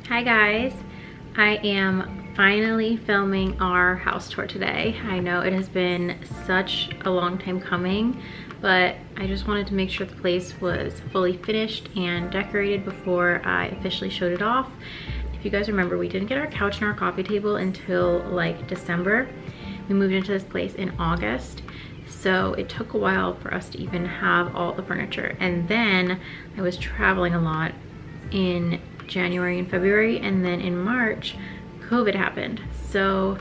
Hi guys, I am finally filming our house tour today. I know it has been such a long time coming, but I just wanted to make sure the place was fully finished and decorated before I officially showed it off. If you guys remember, we didn't get our couch and our coffee table until like December. We moved into this place in August, so it took a while for us to even have all the furniture. And then I was traveling a lot in January and February, and then in March COVID happened. So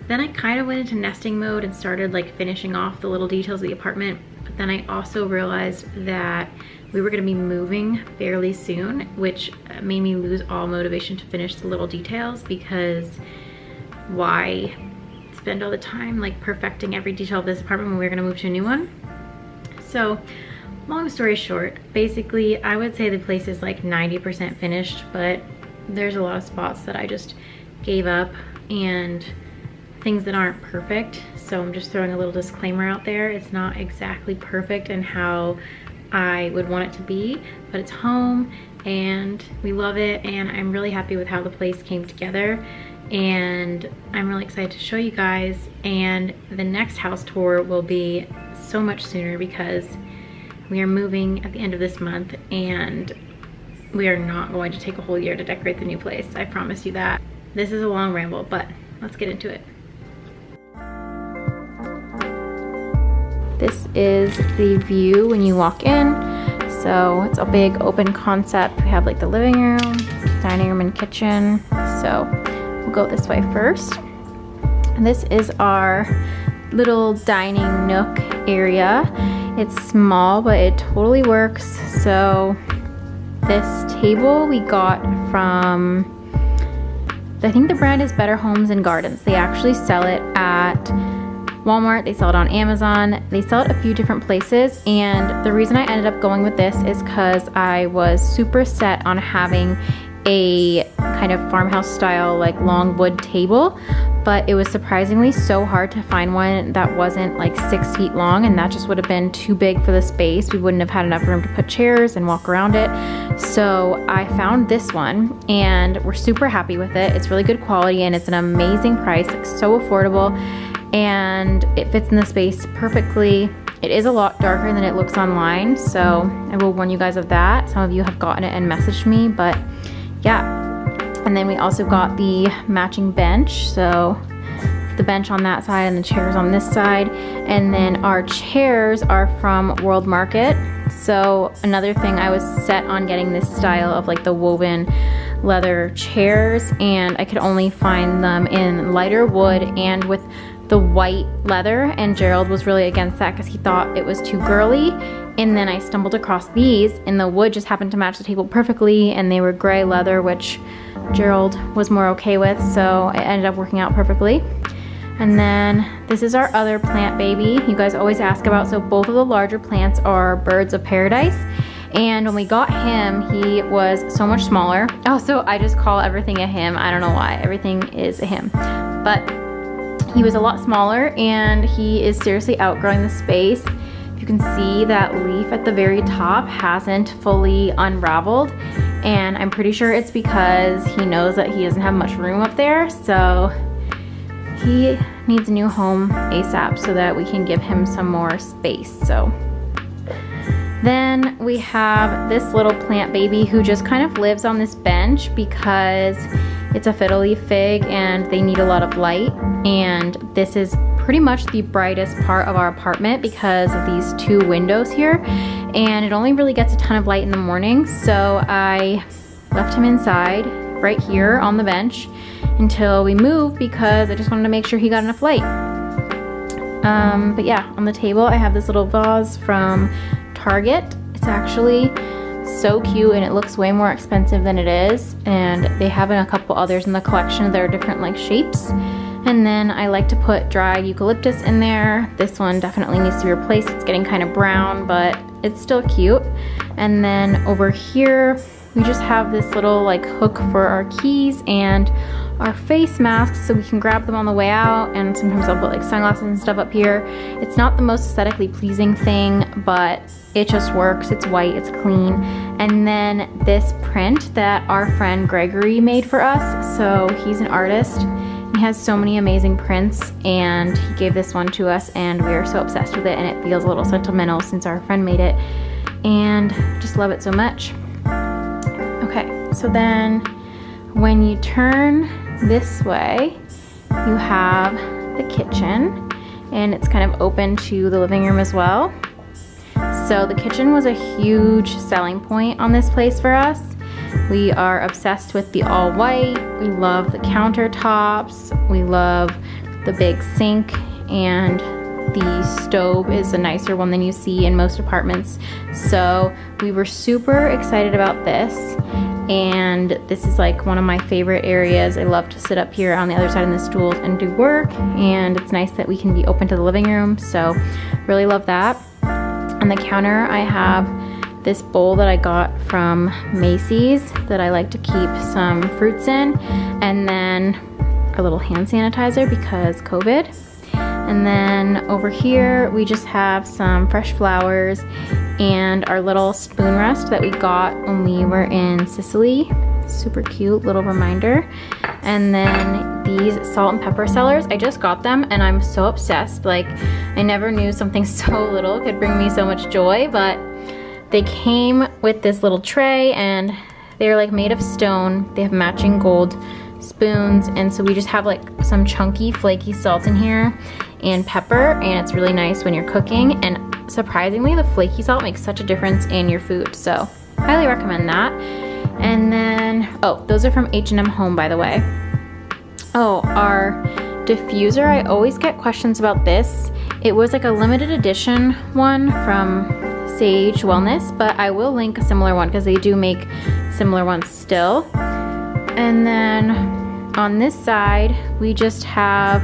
then I kind of went into nesting mode and started like finishing off the little details of the apartment. But then I also realized that we were going to be moving fairly soon, which made me lose all motivation to finish the little details, because why spend all the time like perfecting every detail of this apartment when we were going to move to a new one? So long story short, basically I would say the place is like 90% finished, but there's a lot of spots that I just gave up and things that aren't perfect. So I'm just throwing a little disclaimer out there. It's not exactly perfect and how I would want it to be, but it's home and we love it, and I'm really happy with how the place came together, and I'm really excited to show you guys. And the next house tour will be so much sooner because we are moving at the end of this month and we are not going to take a whole year to decorate the new place. I promise you that. This is a long ramble, but let's get into it. This is the view when you walk in. So it's a big open concept. We have like the living room, dining room, and kitchen. So we'll go this way first. And this is our little dining nook area. It's small, but it totally works. So this table we got from, I think the brand is Better Homes and Gardens. They actually sell it at Walmart, they sell it on Amazon, they sell it a few different places. And the reason I ended up going with this is because I was super set on having a kind of farmhouse style like long wood table, but it was surprisingly so hard to find one that wasn't like 6 feet long, and that just would have been too big for the space. We wouldn't have had enough room to put chairs and walk around it. So I found this one and we're super happy with it. It's really good quality and it's an amazing price, like so affordable, and it fits in the space perfectly. It is a lot darker than it looks online, so I will warn you guys of that. Some of you have gotten it and messaged me, but yeah. And then we also got the matching bench, so the bench on that side and the chairs on this side. And then our chairs are from World Market. So another thing, I was set on getting this style of like the woven leather chairs, and I could only find them in lighter wood and with the white leather, and Gerald was really against that because he thought it was too girly. And then I stumbled across these and the wood just happened to match the table perfectly, and they were gray leather, which Gerald was more okay with, so it ended up working out perfectly. And then this is our other plant baby you guys always ask about. So both of the larger plants are birds of paradise, and when we got him he was so much smaller. Also, I just call everything a him. I don't know why, everything is a him, but he was a lot smaller and he is seriously outgrowing the space. You can see that leaf at the very top hasn't fully unraveled, and I'm pretty sure it's because he knows that he doesn't have much room up there, so he needs a new home ASAP so that we can give him some more space. So then we have this little plant baby who just kind of lives on this bench because it's a fiddle leaf fig and they need a lot of light, and this is pretty much the brightest part of our apartment because of these two windows here, and it only really gets a ton of light in the morning. So I left him inside right here on the bench until we move because I just wanted to make sure he got enough light. But yeah, on the table I have this little vase from Target. It's actually so cute and it looks way more expensive than it is, and they have a couple others in the collection that are different like shapes. And then I like to put dried eucalyptus in there. This one definitely needs to be replaced. It's getting kind of brown, but it's still cute. And then over here, we just have this little like hook for our keys and our face masks so we can grab them on the way out. And sometimes I'll put like sunglasses and stuff up here. It's not the most aesthetically pleasing thing, but it just works. It's white, it's clean. And then this print that our friend Gregory made for us. So he's an artist. He has so many amazing prints, and he gave this one to us, and we are so obsessed with it, and it feels a little sentimental since our friend made it, and just love it so much. Okay, so then when you turn this way, you have the kitchen, and it's kind of open to the living room as well. So the kitchen was a huge selling point on this place for us. We are obsessed with the all white. We love the countertops. We love the big sink, and the stove is a nicer one than you see in most apartments. So we were super excited about this, and this is like one of my favorite areas. I love to sit up here on the other side of the stools and do work, and it's nice that we can be open to the living room, so really love that. On the counter I have this bowl that I got from Macy's that I like to keep some fruits in, and then a little hand sanitizer because COVID. And then over here we just have some fresh flowers and our little spoon rest that we got when we were in Sicily. Super cute little reminder. And then these salt and pepper sellers, I just got them and I'm so obsessed. Like, I never knew something so little could bring me so much joy, but they came with this little tray and they're like made of stone. They have matching gold spoons, and so we just have like some chunky flaky salt in here and pepper, and it's really nice when you're cooking, and surprisingly the flaky salt makes such a difference in your food, so highly recommend that. And then, oh, those are from H&M Home, by the way. Oh, our diffuser, I always get questions about this. It was like a limited edition one from Sage Wellness, but I will link a similar one because they do make similar ones still. And then on this side, we just have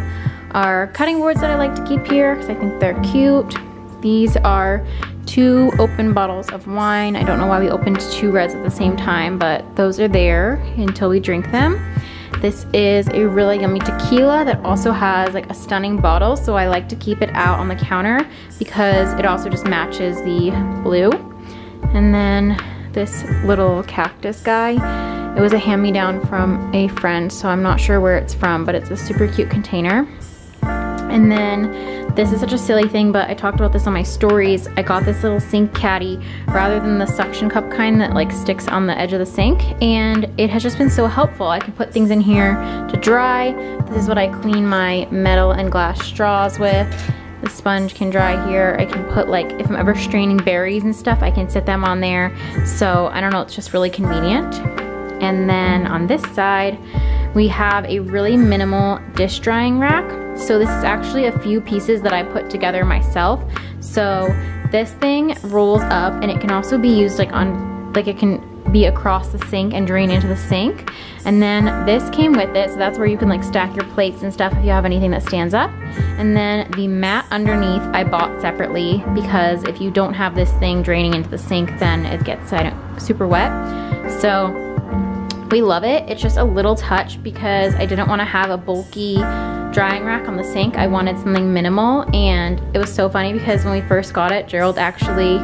our cutting boards that I like to keep here because I think they're cute. These are 2 open bottles of wine. I don't know why we opened 2 reds at the same time, but those are there until we drink them. This is a really yummy tequila that also has like a stunning bottle, so I like to keep it out on the counter because it also just matches the blue. And then this little cactus guy, it was a hand-me-down from a friend, so I'm not sure where it's from, but it's a super cute container. And then this is such a silly thing, but I talked about this on my stories. I got this little sink caddy rather than the suction cup kind that like sticks on the edge of the sink, and it has just been so helpful. I can put things in here to dry. This is what I clean my metal and glass straws with. The sponge can dry here. I can put, like, if I'm ever straining berries and stuff, I can sit them on there. So I don't know, it's just really convenient. And then on this side, we have a really minimal dish drying rack. So this is actually a few pieces that I put together myself. So this thing rolls up, and it can also be used like on, like it can be across the sink and drain into the sink. And then this came with it, so that's where you can like stack your plates and stuff if you have anything that stands up. And then the mat underneath I bought separately because if you don't have this thing draining into the sink, then it gets super wet. So we love it. It's just a little touch because I didn't want to have a bulky drying rack on the sink. I wanted something minimal, and it was so funny because when we first got it, Gerald actually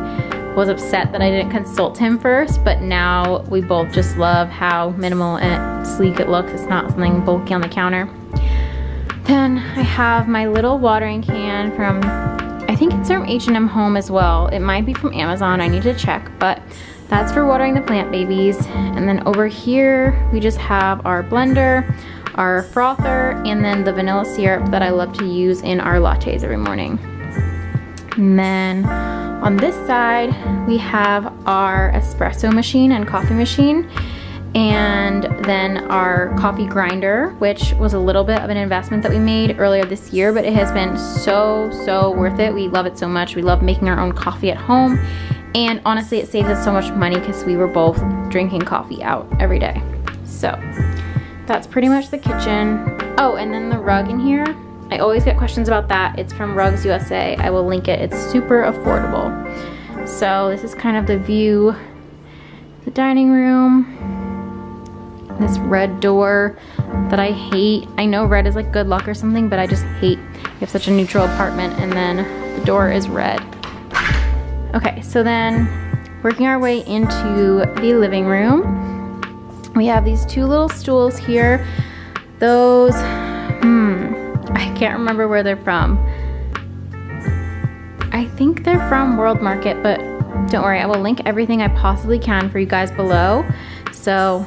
was upset that I didn't consult him first, but now we both just love how minimal and sleek it looks. It's not something bulky on the counter. Then I have my little watering can from, I think it's from H&M Home as well. It might be from Amazon, I need to check, but that's for watering the plant babies. And then over here, we just have our blender, our frother, and then the vanilla syrup that I love to use in our lattes every morning. And then on this side, we have our espresso machine and coffee machine, and then our coffee grinder, which was a little bit of an investment that we made earlier this year, but it has been so worth it. We love it so much. We love making our own coffee at home, and honestly, it saves us so much money because we were both drinking coffee out every day. So that's pretty much the kitchen. Oh, and then the rug in here, I always get questions about that. It's from Rugs USA. I will link it. It's super affordable. So this is kind of the view, the dining room. This red door that I hate. I know red is like good luck or something, but I just hate, we have such a neutral apartment and then the door is red. Okay, so then working our way into the living room, we have these two little stools here. Those, I can't remember where they're from. I think they're from World Market, but don't worry, I will link everything I possibly can for you guys below. So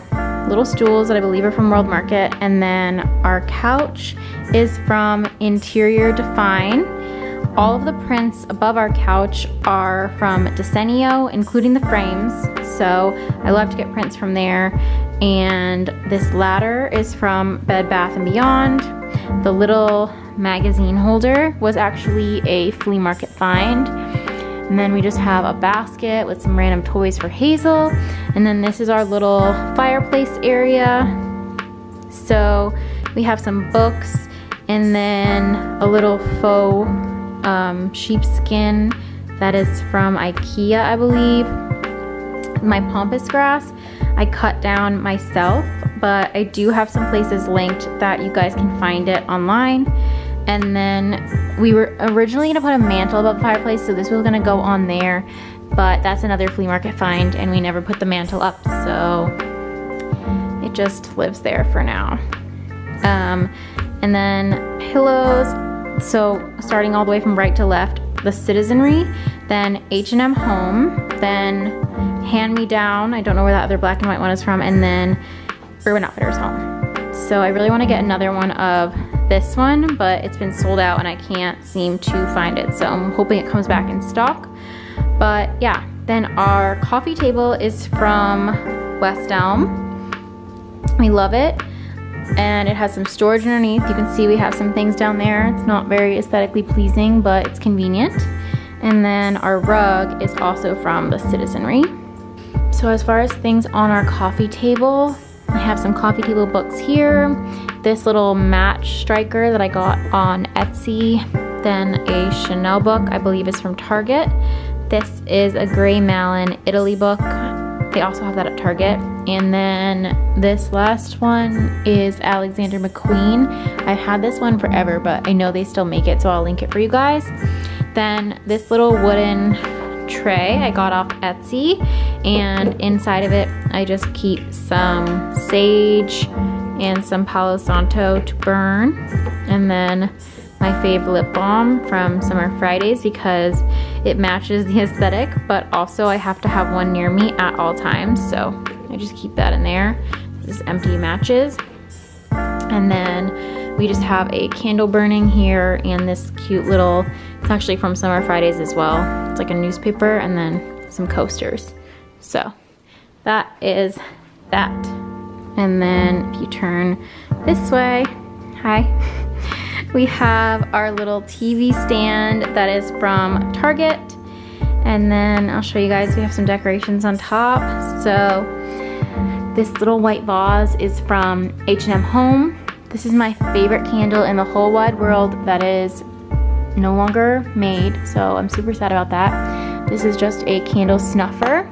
little stools that I believe are from World Market, and then our couch is from Interior Define. All of the prints above our couch are from Desenio, including the frames, so I love to get prints from there. And this ladder is from Bed Bath & Beyond. The little magazine holder was actually a flea market find. And then we just have a basket with some random toys for Hazel. And then this is our little fireplace area. So we have some books and then a little faux sheepskin that is from IKEA, I believe. My pampas grass I cut down myself, but I do have some places linked that you guys can find it online. And then we were originally gonna put a mantle above the fireplace, so this was gonna go on there, but that's another flea market find and we never put the mantle up, so it just lives there for now. And then pillows, so starting all the way from right to left, the Citizenry, then H&M Home, then Hand Me Down, I don't know where that other black and white one is from, and then Urban Outfitters Home. So I really want to get another one of this one, but it's been sold out and I can't seem to find it, so I'm hoping it comes back in stock. But yeah, then our coffee table is from West Elm. We love it, and it has some storage underneath. You can see we have some things down there. It's not very aesthetically pleasing, but it's convenient. And then our rug is also from the Citizenry. So as far as things on our coffee table, I have some coffee table books here. This little match striker that I got on Etsy. Then a Chanel book, I believe is from Target. This is a Gray Malin Italy book. They also have that at Target. And then this last one is Alexander McQueen. I've had this one forever, but I know they still make it, so I'll link it for you guys. Then this little wooden tray I got off Etsy, and inside of it I just keep some sage and some Palo Santo to burn, and then my fave lip balm from Summer Fridays because it matches the aesthetic, but also I have to have one near me at all times, so I just keep that in there. This is empty matches. And then we just have a candle burning here and this cute little, it's actually from Summer Fridays as well. It's like a newspaper and then some coasters. So that is that. And then if you turn this way, hi, we have our little TV stand that is from Target. And then I'll show you guys, we have some decorations on top. So this little white vase is from H&M Home. This is my favorite candle in the whole wide world that is no longer made, so I'm super sad about that. This is just a candle snuffer.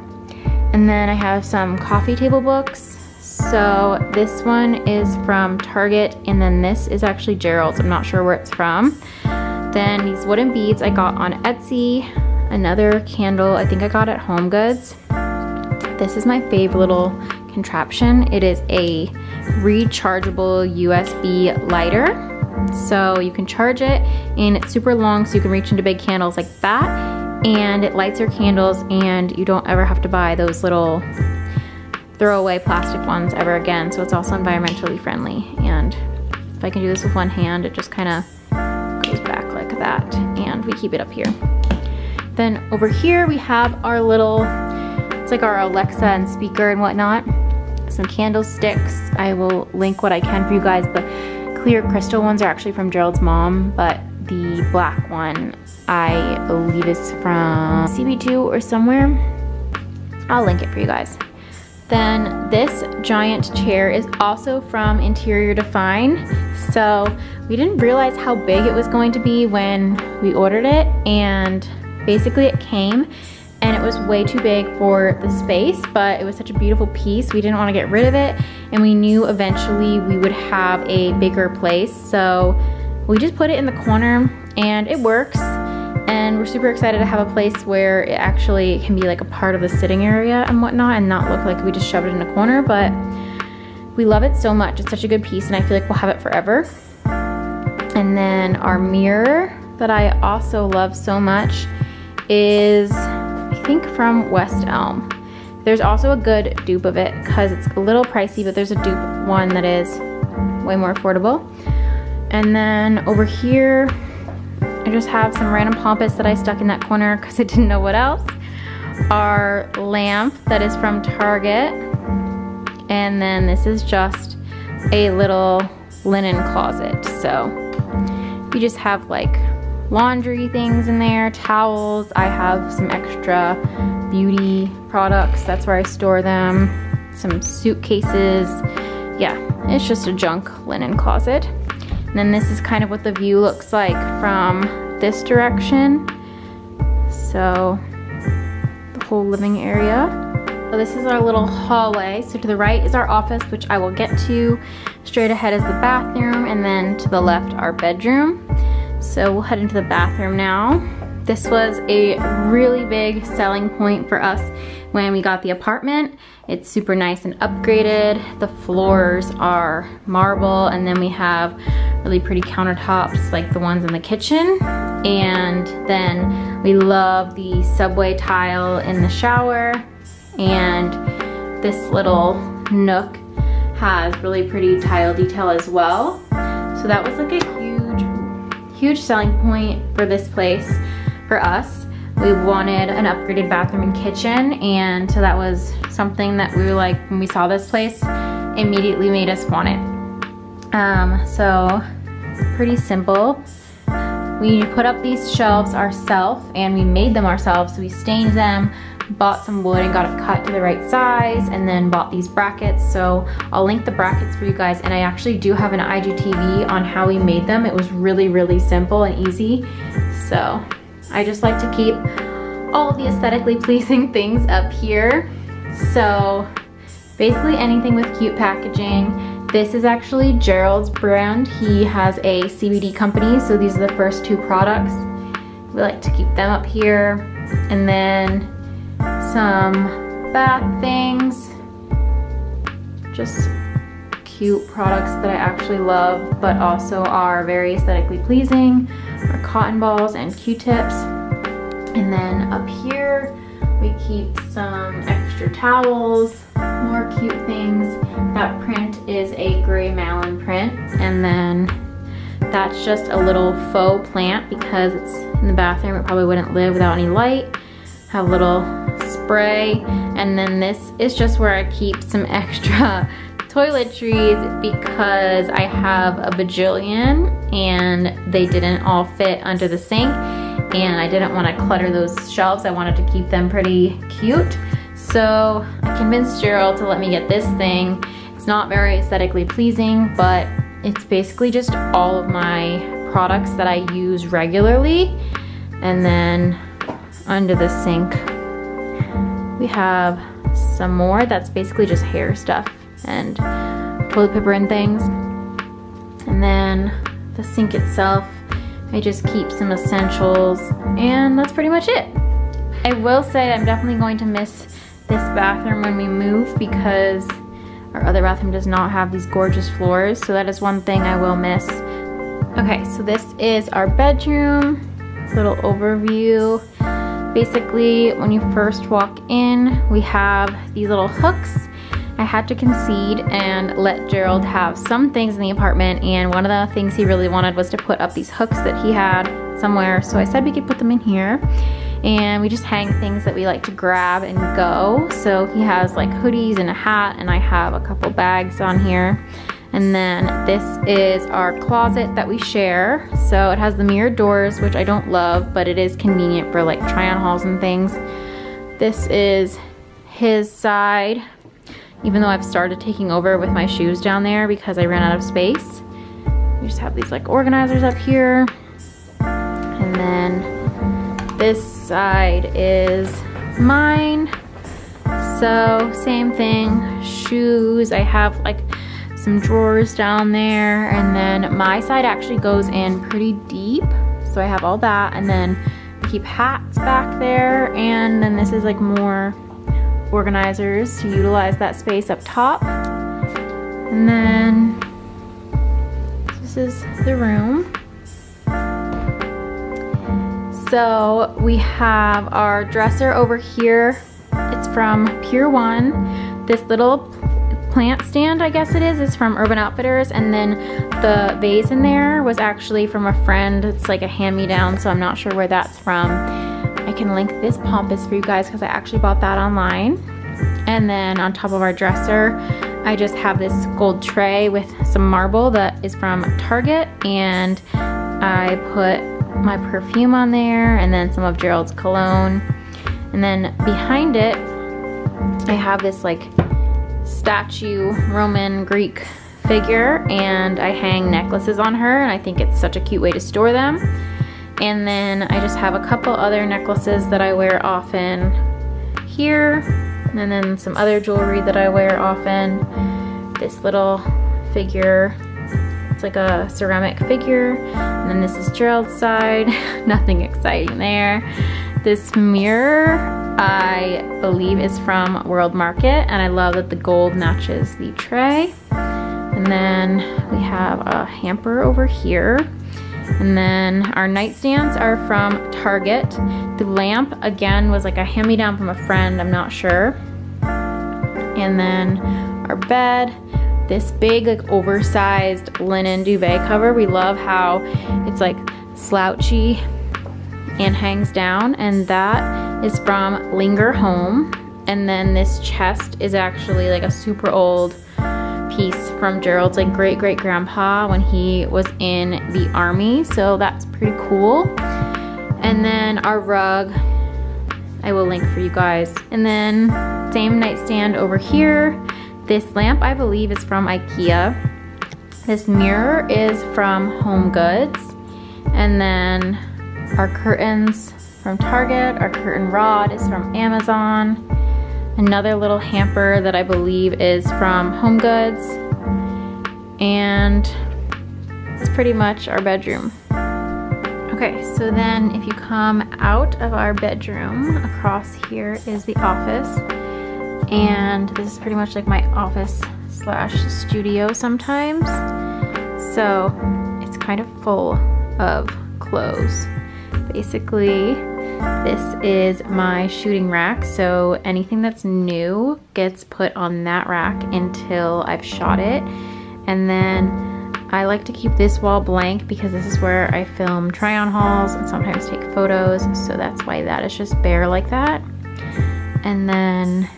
And then I have some coffee table books. So this one is from Target, and then this is actually Gerald's. I'm not sure where it's from. Then these wooden beads I got on Etsy. Another candle I think I got at Home Goods. This is my favorite little contraption. It is a rechargeable USB lighter. So you can charge it, and it's super long so you can reach into big candles like that, and it lights your candles and you don't ever have to buy those little throwaway plastic ones ever again. So it's also environmentally friendly, and if I can do this with one hand, it just kind of goes back like that, and we keep it up here. Then over here we have our little, it's like our Alexa and speaker and whatnot. Some candlesticks. I will link what I can for you guys. The clear crystal ones are actually from Gerald's mom, but the black one I believe is from CB2 or somewhere. I'll link it for you guys. Then this giant chair is also from Interior Define. So we didn't realize how big it was going to be when we ordered it, and basically it came and it was way too big for the space, but it was such a beautiful piece. We didn't want to get rid of it, and we knew eventually we would have a bigger place. So we just put it in the corner and it works. And we're super excited to have a place where it actually can be like a part of the sitting area and whatnot and not look like we just shoved it in a corner, but we love it so much. It's such a good piece and I feel like we'll have it forever. And then our mirror that I also love so much is, I think, from West Elm. There's also a good dupe of it because it's a little pricey, but there's a dupe one that is way more affordable. And then over here, I just have some random pompous that I stuck in that corner because I didn't know what else. Our lamp that is from Target. And then this is just a little linen closet. So you just have like laundry things in there, towels. I have some extra beauty products. That's where I store them. Some suitcases. Yeah, it's just a junk linen closet. And then this is kind of what the view looks like from this direction. So the whole living area. So this is our little hallway. So to the right is our office, which I will get to. Straight ahead is the bathroom, and then to the left our bedroom. So we'll head into the bathroom now. This was a really big selling point for us when we got the apartment. It's super nice and upgraded. The floors are marble, and then we have really pretty countertops like the ones in the kitchen. And then we love the subway tile in the shower. And this little nook has really pretty tile detail as well. So that was like a huge selling point for this place for us. We wanted an upgraded bathroom and kitchen, and so that was something that we were like, when we saw this place, immediately made us want it. So pretty simple. We put up these shelves ourselves, and we made them ourselves. So we stained them, bought some wood and got it cut to the right size, and then bought these brackets. So I'll link the brackets for you guys, and I actually do have an IGTV on how we made them. It was really simple and easy. So I just like to keep all the aesthetically pleasing things up here. So basically anything with cute packaging. This is actually Gerald's brand. He has a CBD company, so these are the first two products. We like to keep them up here. And then some bath things. Just cute products that I actually love, but also are very aesthetically pleasing. Our cotton balls and Q-tips. And then up here, we keep some extra towels, more cute things. That print is a gray malin print. And then that's just a little faux plant because it's in the bathroom. It probably wouldn't live without any light. Have a little spray. And then this is just where I keep some extra toiletries because I have a bajillion and they didn't all fit under the sink, and I didn't want to clutter those shelves. I wanted to keep them pretty cute. So I convinced Gerald to let me get this thing. It's not very aesthetically pleasing, but it's basically just all of my products that I use regularly. And then under the sink we have some more that's basically just hair stuff and toilet paper and things. And then the sink itself, I just keep some essentials, and that's pretty much it. I will say I'm definitely going to miss this bathroom when we move because our other bathroom does not have these gorgeous floors, so that is one thing I will miss. Okay, so this is our bedroom, little overview. Basically, when you first walk in, we have these little hooks. I had to concede and let Gerald have some things in the apartment, and one of the things he really wanted was to put up these hooks that he had somewhere, so I said we could put them in here. And we just hang things that we like to grab and go. So he has like hoodies and a hat, and I have a couple bags on here. And then this is our closet that we share. So it has the mirrored doors, which I don't love, but it is convenient for like try-on hauls and things. This is his side, even though I've started taking over with my shoes down there because I ran out of space. We just have these like organizers up here. And then this side is mine. So same thing, shoes. I have like some drawers down there, and then my side actually goes in pretty deep, so I have all that. And then to keep hats back there. And then this is like more organizers to utilize that space up top. And then this is the room. So we have our dresser over here. It's from Pier 1. This little plant stand, I guess it is from Urban Outfitters. And then the vase in there was actually from a friend. It's like a hand-me-down, so I'm not sure where that's from. I can link this pompous for you guys because I actually bought that online. And then on top of our dresser, I just have this gold tray with some marble that is from Target, and I put my perfume on there and then some of Gerald's cologne. And then behind it, I have this like statue Roman Greek figure, and I hang necklaces on her, and I think it's such a cute way to store them. And then I just have a couple other necklaces that I wear often here, and then some other jewelry that I wear often. This little figure, it's like a ceramic figure. And then this is Gerald's side. Nothing exciting there. This mirror, I believe, is from World Market, and I love that the gold matches the tray. And then we have a hamper over here. And then our nightstands are from Target. The lamp, again, was like a hand-me-down from a friend, I'm not sure. And then our bed, this big like oversized linen duvet cover. We love how it's like slouchy and hangs down, and that is from Linger Home. And then this chest is actually like a super old piece from Gerald's like great-great-grandpa when he was in the army, so that's pretty cool. And then our rug, I will link for you guys. And then same nightstand over here. This lamp, I believe, is from IKEA. This mirror is from Home Goods. And then our curtains from Target. Our curtain rod is from Amazon. Another little hamper that I believe is from Home Goods. And that's pretty much our bedroom. Okay, so then if you come out of our bedroom, across here is the office. And this is pretty much like my office slash studio sometimes. So it's kind of full of clothes. Basically, this is my shooting rack. So anything that's new gets put on that rack until I've shot it. And then I like to keep this wall blank because this is where I film try-on hauls and sometimes take photos. So that's why that is just bare like that. And then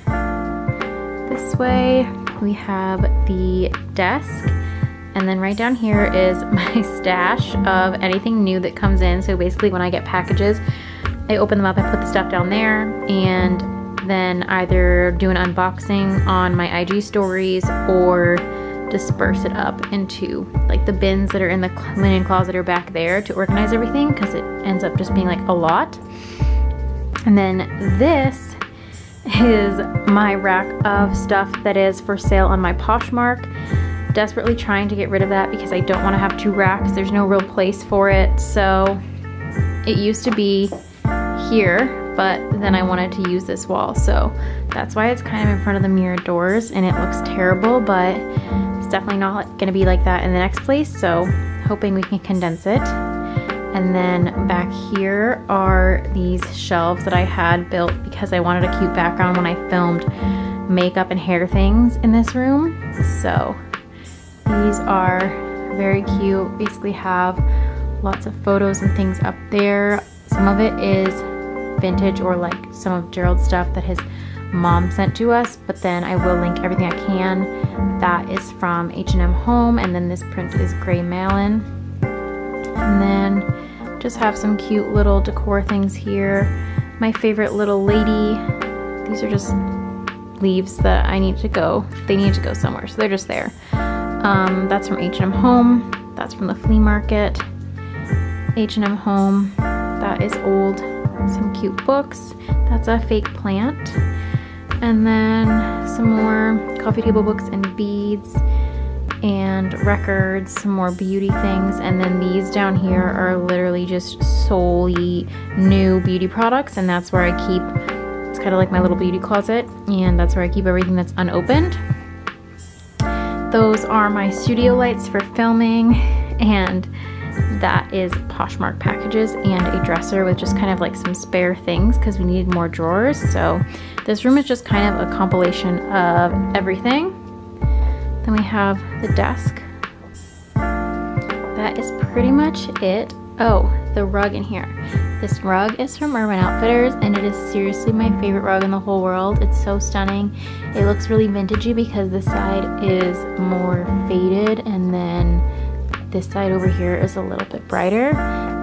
this way we have the desk, and then right down here is my stash of anything new that comes in. So basically when I get packages, I open them up, I put the stuff down there, and then either do an unboxing on my IG stories or disperse it up into like the bins that are in the linen closet or back there to organize everything, because it ends up just being like a lot. And then this is my rack of stuff that is for sale on my Poshmark. Desperately trying to get rid of that because I don't want to have two racks. There's no real place for it. So it used to be here, but then I wanted to use this wall. So that's why it's kind of in front of the mirror doors, and it looks terrible, but it's definitely not going to be like that in the next place. So hoping we can condense it. And then back here are these shelves that I had built because I wanted a cute background when I filmed makeup and hair things in this room. So these are very cute. Basically have lots of photos and things up there. Some of it is vintage or like some of Gerald's stuff that his mom sent to us, but then I will link everything I can. That is from H&M Home, and then this print is Gray Malin. And then just have some cute little decor things here. My favorite little lady. These are just leaves that I need to go. They need to go somewhere, so they're just there. That's from H&M Home. That's from the flea market. H&M Home. That is old. Some cute books. That's a fake plant. And then some more coffee table books and beads. and records, some more beauty things, and then these down here are literally just solely new beauty products, and that's where I keep, it's kind of like my little beauty closet, and that's where I keep everything that's unopened. Those are my studio lights for filming, and that is Poshmark packages and a dresser with just kind of like some spare things because we needed more drawers. So this room is just kind of a compilation of everything. Then we have the desk. That is pretty much it. Oh, the rug in here. This rug is from Urban Outfitters, and it is seriously my favorite rug in the whole world. It's so stunning. It looks really vintagey because this side is more faded, and then this side over here is a little bit brighter,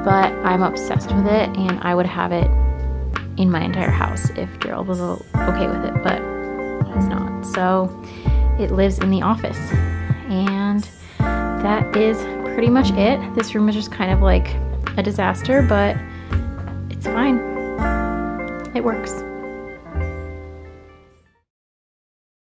but I'm obsessed with it, and I would have it in my entire house if Gerald was okay with it, but he's not. So it lives in the office, and that is pretty much it. This room is just kind of like a disaster, but it's fine. It works.